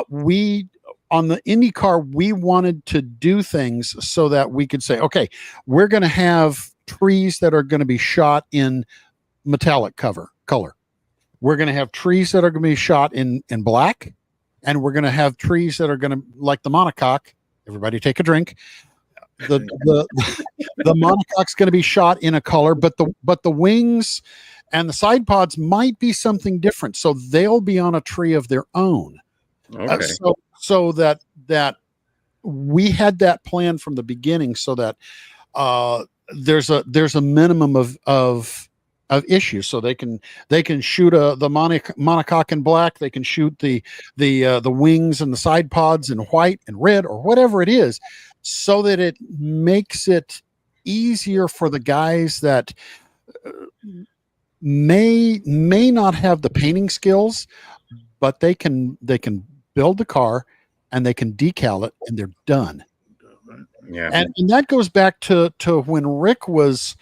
we on the IndyCar, we wanted to do things so that we could say, okay, we're going to have trees that are going to be shot in metallic color. We're going to have trees that are going to be shot in black, and we're going to have trees that are going to, like the monocoque. Everybody take a drink. The monocoque's going to be shot in a color, but the wings and the side pods might be something different. So they'll be on a tree of their own. Okay. So that we had that plan from the beginning, so that there's a minimum of issues. So they can shoot the monocoque in black. They can shoot the wings and the side pods in white and red or whatever it is, so that it makes it easier for the guys that may not have the painting skills, but they can build the car and they can decal it and they're done. Yeah. And that goes back to when Rick was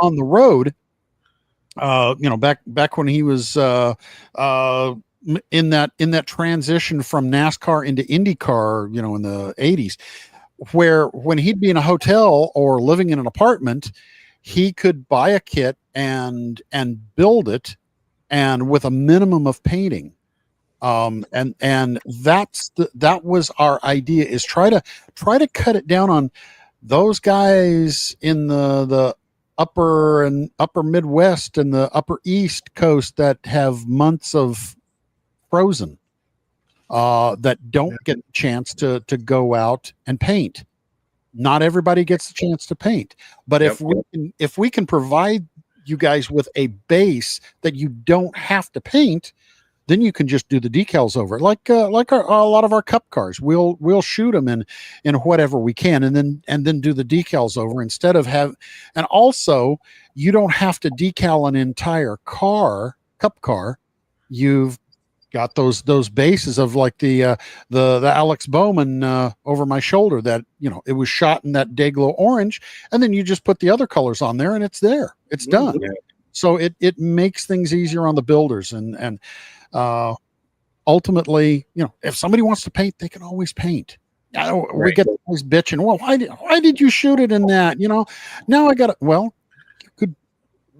on the road, back when he was in that transition from NASCAR into IndyCar, in the 80s, where when he'd be in a hotel or living in an apartment, he could buy a kit and build it, and with a minimum of painting. And that was our idea, is try to cut it down on those guys in the upper Midwest and the upper East Coast that have months of frozen, that don't get a chance to go out and paint. Not everybody gets a chance to paint, but if we can provide you guys with a base that you don't have to paint, then you can just do the decals over it, like a lot of our cup cars. We'll shoot them in whatever we can, and then do the decals over, instead of and also you don't have to decal an entire cup car. You've got those bases of like the Alex Bowman over my shoulder, that it was shot in that Dayglow orange, and then you just put the other colors on there and it's there. It's done. Yeah. So it makes things easier on the builders, and ultimately, if somebody wants to paint, they can always paint. We get always bitching, well, why did you shoot it in that? Now I got it. Well,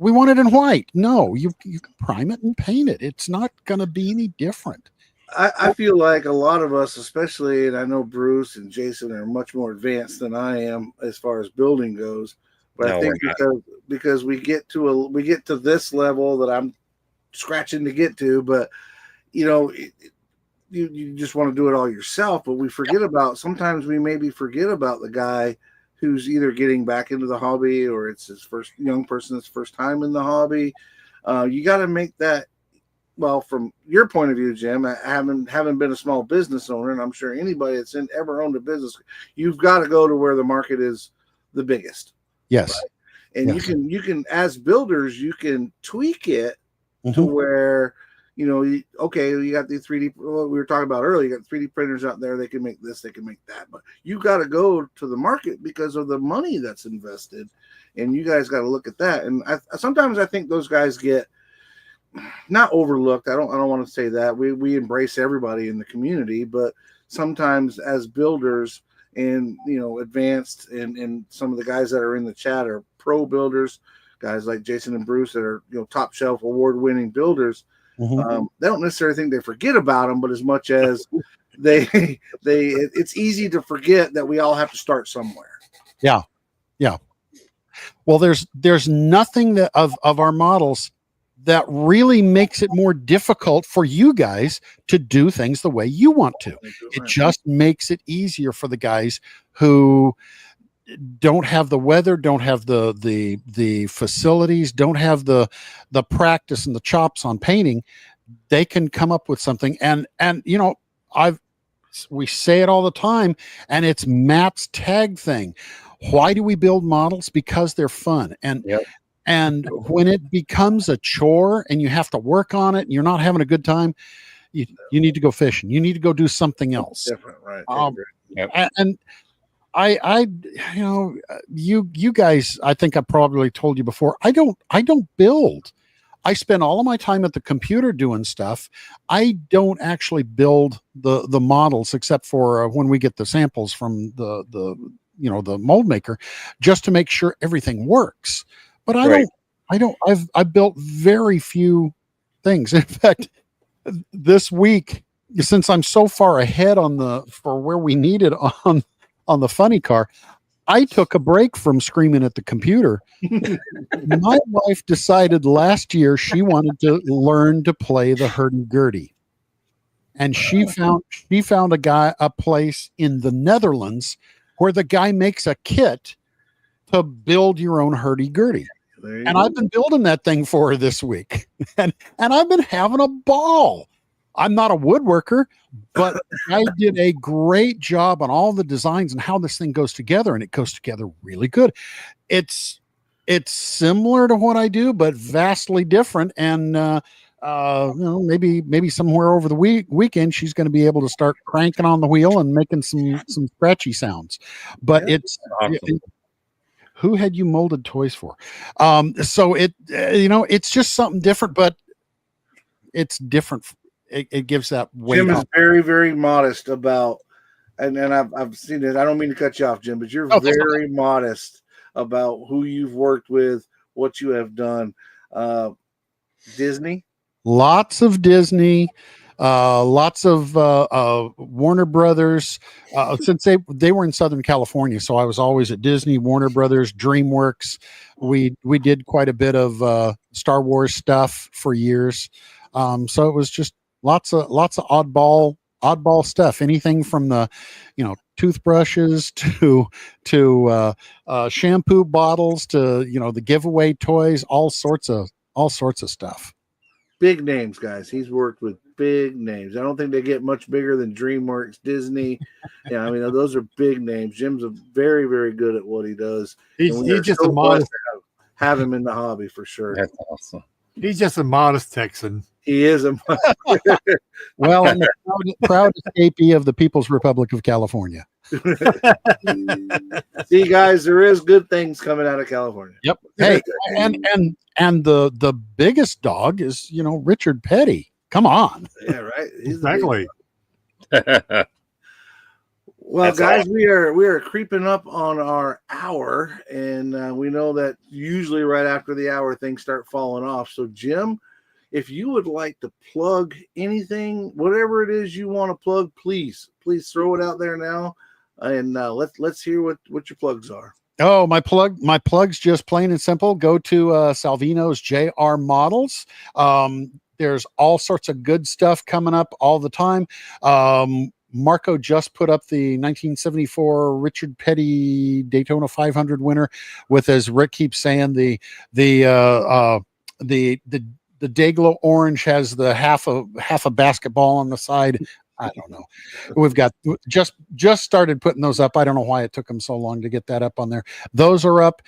we want it in white. No, you can prime it and paint it. It's not going to be any different. I feel like a lot of us, especially, and I know Bruce and Jason are much more advanced than I am as far as building goes. But I think because we get to this level that I'm scratching to get to, but you just want to do it all yourself, but we forget about, sometimes we maybe forget about the guy who's either getting back into the hobby or it's his first young person's first time in the hobby. You got to make that, well, from your point of view, Jim, having been a small business owner, and I'm sure anybody that's ever owned a business, you've got to go to where the market is the biggest. Yes. Right? And you can, as builders, you can tweak it to where, you know, you got the 3D, what we were talking about earlier, you got 3D printers out there, they can make this, they can make that, but you got to go to the market because of the money that's invested, and you guys got to look at that. And sometimes I think those guys get not overlooked. I don't want to say that. We embrace everybody in the community, but sometimes as builders and, you know, advanced and some of the guys that are in the chat are pro builders, guys like Jason and Bruce that are, you know, top shelf award-winning builders. They don't necessarily think they forget about them, but as much as it's easy to forget that we all have to start somewhere. Yeah. Well, there's nothing that of our models that really makes it more difficult for you guys to do things the way you want to. It just makes it easier for the guys who don't have the weather, don't have the facilities, don't have the practice and the chops on painting. They can come up with something. And you know, we say it all the time, and it's Matt's tag thing. Why do we build models? Because they're fun. And when it becomes a chore and you have to work on it and you're not having a good time, you need to go fishing. You need to go do something else. Different, right? And I you know, you guys, I think I probably told you before, I don't build. I spend all of my time at the computer doing stuff. I don't actually build the models except for when we get the samples from the you know, the mold maker, just to make sure everything works. But I've built very few things. In fact, this week, since I'm so far ahead for where we need it on the funny car, I took a break from screaming at the computer. My wife decided last year she wanted to learn to play the hurdy-gurdy. And she found a place in the Netherlands where the guy makes a kit to build your own hurdy-gurdy. And I've been building that thing for her this week. And I've been having a ball. I'm not a woodworker, but I did a great job on all the designs and how this thing goes together, and it goes together really good. It's similar to what I do, but vastly different. And you know, maybe somewhere over the weekend she's going to be able to start cranking on the wheel and making some scratchy sounds. But it's awesome. Who had you molded toys for? So it you know, it's just something different, but it's different. It gives that weight. Jim is very, very modest about, and I've seen it. I don't mean to cut you off, Jim, but you're very modest about who you've worked with, what you have done. Disney, lots of Disney, lots of Warner Brothers. Since they were in Southern California, so I was always at Disney, Warner Brothers, DreamWorks. We did quite a bit of Star Wars stuff for years. So it was just lots of oddball stuff. Anything from the, you know, toothbrushes to shampoo bottles to, you know, the giveaway toys, all sorts of stuff. Big names, guys. He's worked with big names. I don't think they get much bigger than DreamWorks, Disney. Yeah, I mean, those are big names. Jim's very, very good at what he does. He's just a modest. Have him in the hobby for sure. That's awesome. He's just a modest Texan. He is a well, I'm the proud escapee of the People's Republic of California. See, guys, there is good things coming out of California. Yep. Hey, and the biggest dog is, you know, Richard Petty. Come on. Yeah, right. Exactly. Well, That's guys, awesome. we are creeping up on our hour, and we know that usually right after the hour things start falling off. So, Jim, if you would like to plug anything, whatever it is you want to plug, please throw it out there now, and let's hear what your plugs are. Oh, my plug's just plain and simple. Go to Salvinos JR Models. There's all sorts of good stuff coming up all the time. Marco just put up the 1974 Richard Petty Daytona 500 winner with, as Rick keeps saying, the Dayglow orange has the half a basketball on the side. I don't know. We've got just started putting those up. I don't know why it took them so long to get that up on there. Those are up.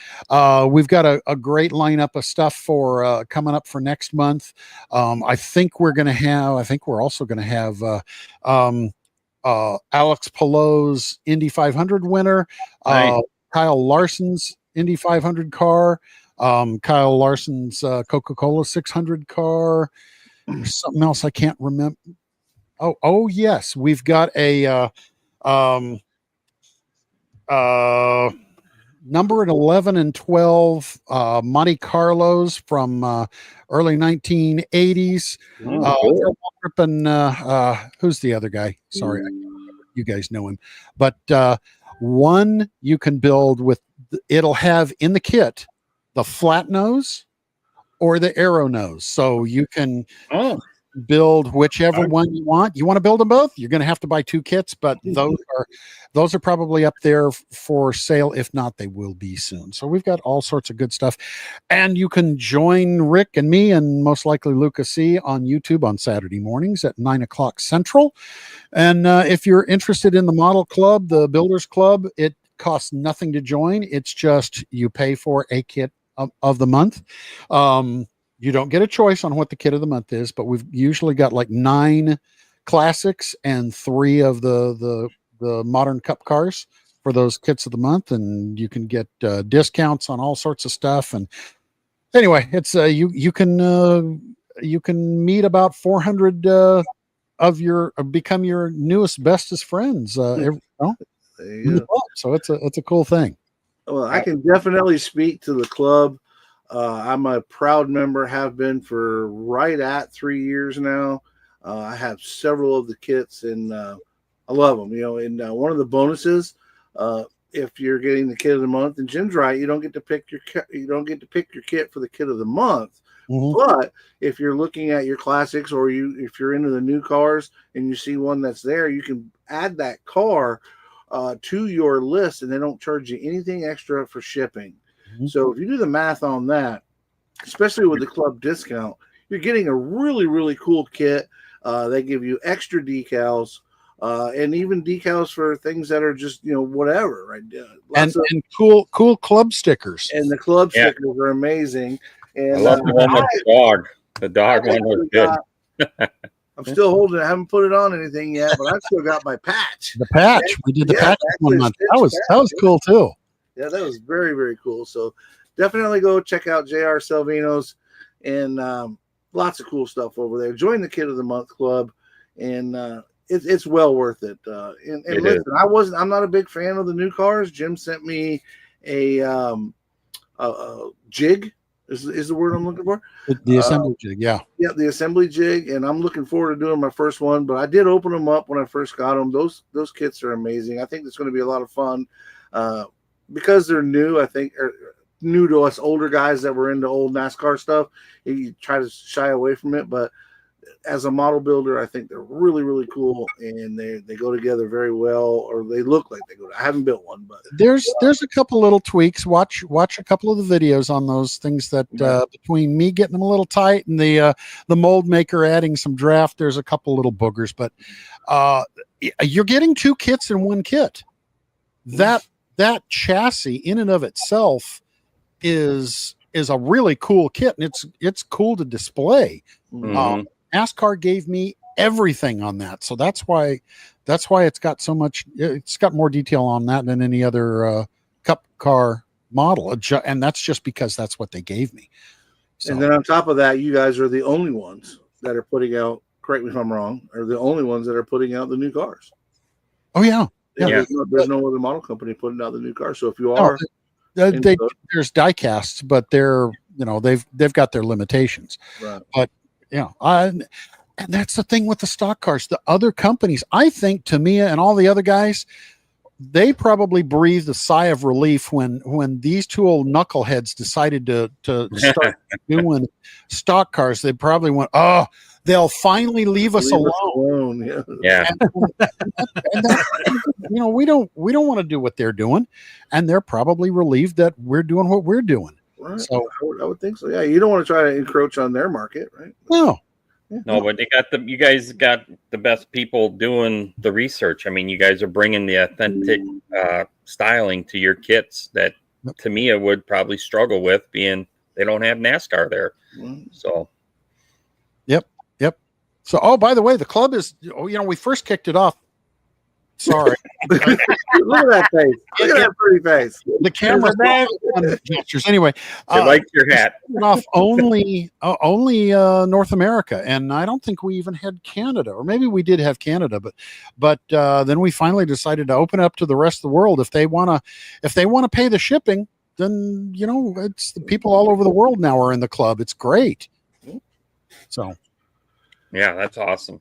We've got a great lineup of stuff for coming up for next month. I think we're also going to have Alex Pallou's Indy 500 winner, Nice. Kyle Larson's Indy 500 car, Kyle Larson's Coca-Cola 600 car. There's something else I can't remember. Oh yes, we've got a number 11 and 12 Monte Carlos from early 1980s. Who's the other guy? Sorry, you guys know him. But one you can build with. It'll have in the kit the flat nose or the arrow nose, so you can build whichever one you want. You want to build them both, you're going to have to buy 2 kits, but those are probably up there for sale. If not, they will be soon. So we've got all sorts of good stuff, and you can join Rick and me and most likely Lucas C on YouTube on Saturday mornings at 9:00 Central. And if you're interested in the model club, the builders club, it costs nothing to join. It's just you pay for a kit of the month. You don't get a choice on what the kit of the month is, but we've usually got like 9 classics and 3 of the modern cup cars for those kits of the month, and you can get discounts on all sorts of stuff. And anyway, it's you can meet about 400 become your newest bestest friends. So it's a cool thing. Well, I can definitely speak to the club. I'm a proud member, have been for right at 3 years now. I have several of the kits, and I love them. And one of the bonuses, if you're getting the kit of the month, and Jim's right, you don't get to pick your kit for the kit of the month. Mm-hmm. But if you're looking at your classics, or if you're into the new cars and you see one that's there, you can add that car to your list, and they don't charge you anything extra for shipping. Mm-hmm. So if you do the math on that, especially with the club discount, you're getting a really, really cool kit. They give you extra decals, and even decals for things that are just, whatever, right? And cool club stickers. And the club stickers are amazing. And I love the one with the dog. The dog one was good. I'm still holding it. I haven't put it on anything yet, but I've still got my patch. The patch. We did the patch 1 month. That was cool too. Yeah, that was very, very cool. So definitely go check out JR Salvinos, and lots of cool stuff over there. Join the Kit of the Month Club, and it's well worth it. And listen, I'm not a big fan of the new cars. Jim sent me a jig. Is the word I'm looking for? The assembly jig, yeah. Yeah, the assembly jig, and I'm looking forward to doing my first one. But I did open them up when I first got them. Those kits are amazing. I think it's going to be a lot of fun because they're new. I think new to us older guys that were into old NASCAR stuff. You try to shy away from it, but as a model builder, I think they're really, really cool, and they go together very well, or they look like they go. I haven't built one, but there's a couple little tweaks. Watch a couple of the videos on those things that between me getting them a little tight and the mold maker adding some draft, there's a couple little boogers, but you're getting 2 kits in 1 kit. That chassis in and of itself is a really cool kit, and it's cool to display. Mm-hmm. NASCAR gave me everything on that, so that's why it's got so much. It's got more detail on that than any other cup car model, and that's just because that's what they gave me. So. And then on top of that, you guys are the only ones that are putting out. Correct me if I'm wrong. Are the only ones that are putting out the new cars. Oh yeah. There's no other model company putting out the new cars. So if you are, there's die casts, but they're they've got their limitations. Right. But and that's the thing with the stock cars. The other companies, I think, to me and all the other guys, they probably breathed a sigh of relief when these two old knuckleheads decided to start doing stock cars. They probably went, oh, they'll finally leave us alone. Yeah. And we don't want to do what they're doing, and they're probably relieved that we're doing what we're doing. Right. So I would think so. Yeah, you don't want to try to encroach on their market, right? No. No, but you guys got the best people doing the research. I mean, you guys are bringing the authentic styling to your kits that Tamiya would probably struggle with, being they don't have NASCAR there. So, Yep. So, oh, by the way, the club is, we first kicked it off. Sorry. Look at that face. Look at that pretty face. The camera gestures. Anyway, I like your hat. Off only North America, and I don't think we even had Canada, or maybe we did have Canada, but then we finally decided to open up to the rest of the world. If they want to pay the shipping, then it's the people all over the world now are in the club. It's great. So, yeah, that's awesome.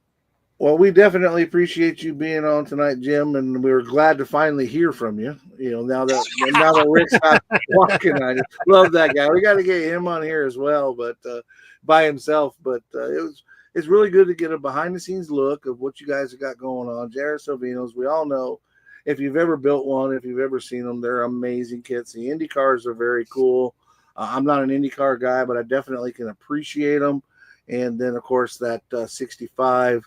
Well, we definitely appreciate you being on tonight, Jim, and we were glad to finally hear from you. Now that Rick's not walking, I just love that guy. We got to get him on here as well, but by himself. But it's really good to get a behind the scenes look of what you guys have got going on. JR Salvinos, we all know, if you've ever built one, if you've ever seen them, they're amazing kits. The Indy cars are very cool. I'm not an Indy car guy, but I definitely can appreciate them. And then, of course, that 65.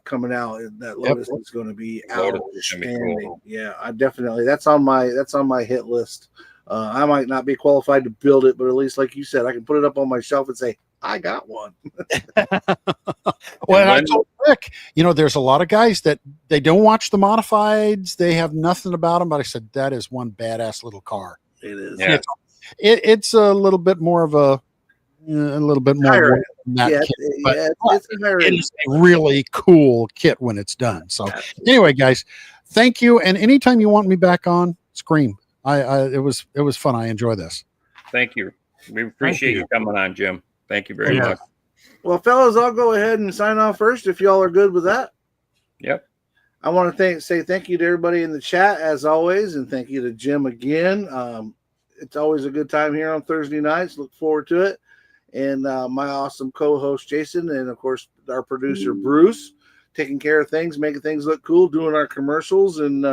Coming out, that Lotus is going to be outstanding. Cool. Yeah, I definitely that's on my hit list. I might not be qualified to build it, but at least, like you said, I can put it up on my shelf and say I got one. Well, I told Rick, there's a lot of guys that they don't watch the modifieds, they have nothing about them, but I said that is one badass little car. It is. Yeah. It's a little bit more of a little bit more than that kit, but it's a really cool kit when it's done. So anyway, guys, thank you. And anytime you want me back on, scream. It was fun. I enjoy this. Thank you. We appreciate you coming on, Jim. Thank you very much. Well, fellas, I'll go ahead and sign off first if y'all are good with that. Yep. I want to say thank you to everybody in the chat as always, and thank you to Jim again. It's always a good time here on Thursday nights. Look forward to it. And my awesome co-host Jason, and of course our producer Bruce, taking care of things, making things look cool, doing our commercials and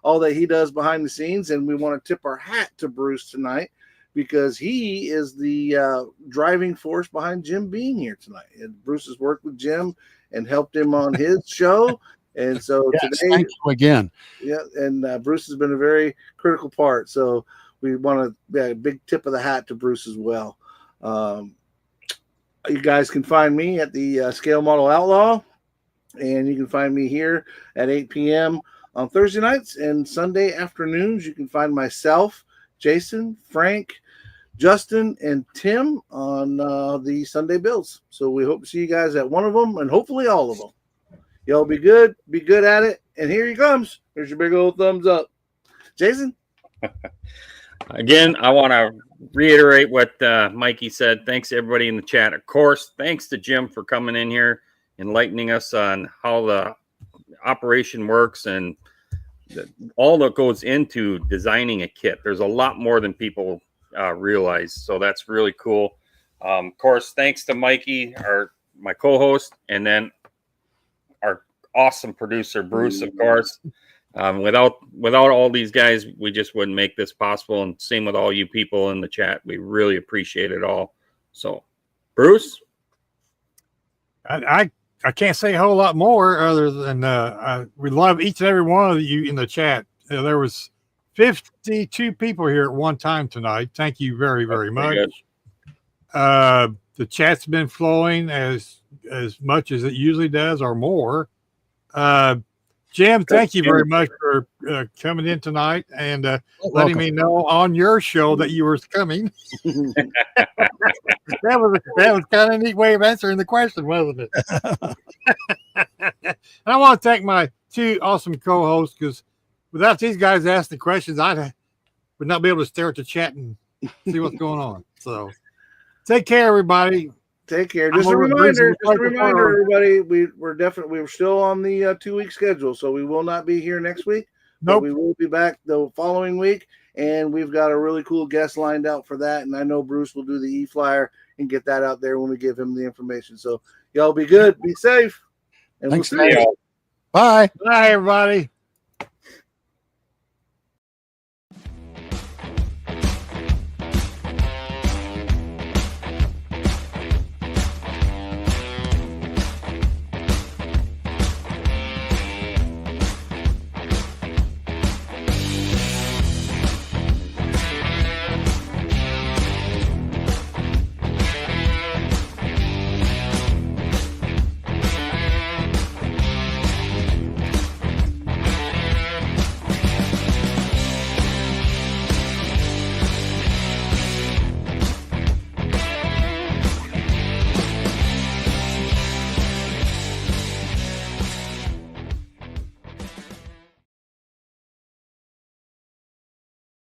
all that he does behind the scenes. And we want to tip our hat to Bruce tonight because he is the driving force behind Jim being here tonight. And Bruce has worked with Jim and helped him on his show. And so today, thank you again. Yeah, and Bruce has been a very critical part. So we want to a big tip of the hat to Bruce as well. You guys can find me at the Scale Model Outlaw, and you can find me here at 8 p.m. on Thursday nights and Sunday afternoons. You can find myself, Jason, Frank, Justin, and Tim on the Sunday builds. So we hope to see you guys at one of them and hopefully all of them. Y'all be good at it. And here he comes. Here's your big old thumbs up. Jason? Again, I want to reiterate what Mikey said. Thanks to everybody in the chat. Of course, thanks to Jim for coming in here, enlightening us on how the operation works and all that goes into designing a kit. There's a lot more than people realize. So that's really cool. Of course, thanks to Mikey, my co-host, and then our awesome producer, Bruce, of course. Without all these guys, we just wouldn't make this possible. And same with all you people in the chat. We really appreciate it all. So, Bruce? I can't say a whole lot more other than we love each and every one of you in the chat. There was 52 people here at one time tonight. Thank you very, very much. The chat's been flowing as much as it usually does or more. Jim, thank you very much for coming in tonight and letting me know on your show that you were coming. that was kind of a neat way of answering the question, wasn't it? And I want to thank my two awesome co-hosts because without these guys asking the questions, I would not be able to stare at the chat and see what's going on. So take care, everybody. Take care. Just a reminder, everybody. We're still on the 2-week schedule, so we will not be here next week. But we will be back the following week, and we've got a really cool guest lined out for that. And I know Bruce will do the e-flyer and get that out there when we give him the information. So y'all be good, be safe, and Thanks, we'll see you. Bye. Bye, everybody.